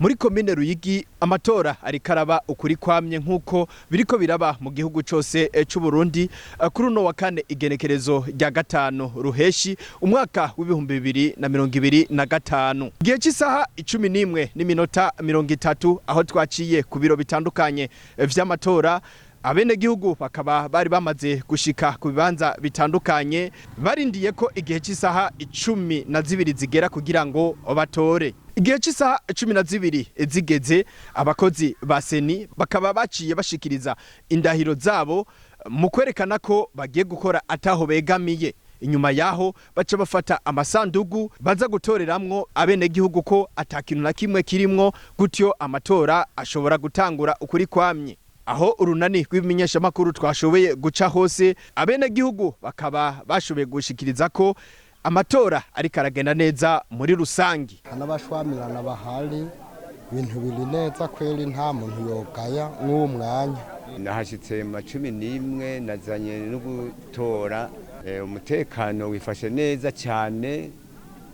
muri komine Ruyigi amatora ariko araba ukuri kwamye nkuko biriko biraba mu gihugu cose c'u Burundi kuri uno wa kane igenekerezo rya gatanu ruheshi umwaka w'2025 gihe cy'isaha 11:30 aho twaciye ku biro bitandukanye vy'amatora abenegihugu bakaba bari bamaze gushika ku bibanza bitandukanye barindiye ko igihe cy'isaha 12 zigera kugira ngo batore. Igihe cy'isaha 12 zigeze abakozi ba seni bakaba baciye bashikiriza indahiro zabo mu kwerekana ko bagiye gukora ataho begamiye. Inyuma yaho baca bafata amasandugu baza gutoreramwo abenegihugu ko atakintu na kimwe kirimwo, gutyo amatora ashobora gutangura ukuri kwamye. Aho urunani rw'ibimenyeshamakuru twashoboye guca hose abenegihugu bakaba bashoboye gushikiriza ko amatora ariko aragenda neza muri rusangi. N'abashwamirana bahari ibintu biri neza kweli, nta muntu yogaya n'uwo mwanya. Nahashitse mu 11 nazanye no gutora, umutekano wifashe neza cyane,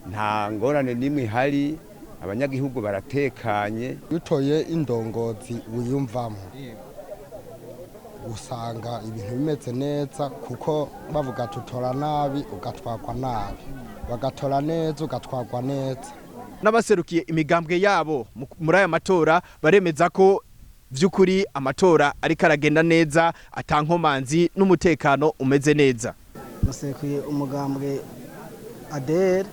nta ngorane nimwe hari, abanyagihugu baratekanye. Utoye indongozi wiyumvamo usanga ibintu bimeze neza, kuko bavuga tutora nabi ugatwagwa nabi, bagatora neza ugatwagwa neza. N'abaserukiye imigambwe yabo muri aya matora baremeza ko vy'ukuri amatora ariko aragenda neza, atankomanzi n'umutekano umeze neza. Naserukiye umugambwe ADR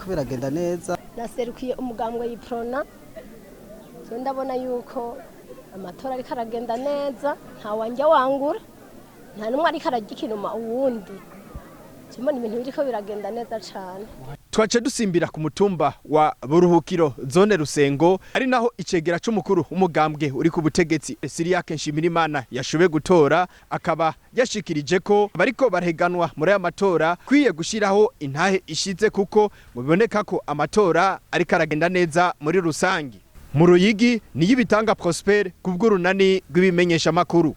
kubera agenda neza. Naserukiye umugambwe y'iprona, ndabona yuko amatora ariko aragenda neza, nta wanje wangura, nta numwe ariko aragikinuma uwundi. Kimwe ibintu biriko biragenda neza cyane. Twace dusimbira ku mutumba wa Buruhukiro zone Rusengo, ari naho icegera c'umukuru umugambwe uri ku butegetsi Siriake Nshimirimana yashobe gutora, akaba yashikirije ko bariko baraheganwa muri aya matora kwiye gushiraho intahe ishize, kuko muboneka ko amatora ariko aragenda neza muri rusangi. Mu Ruyigi niyo bitanga Prosper kubw'urunani rw'ibimenyeshamakuru.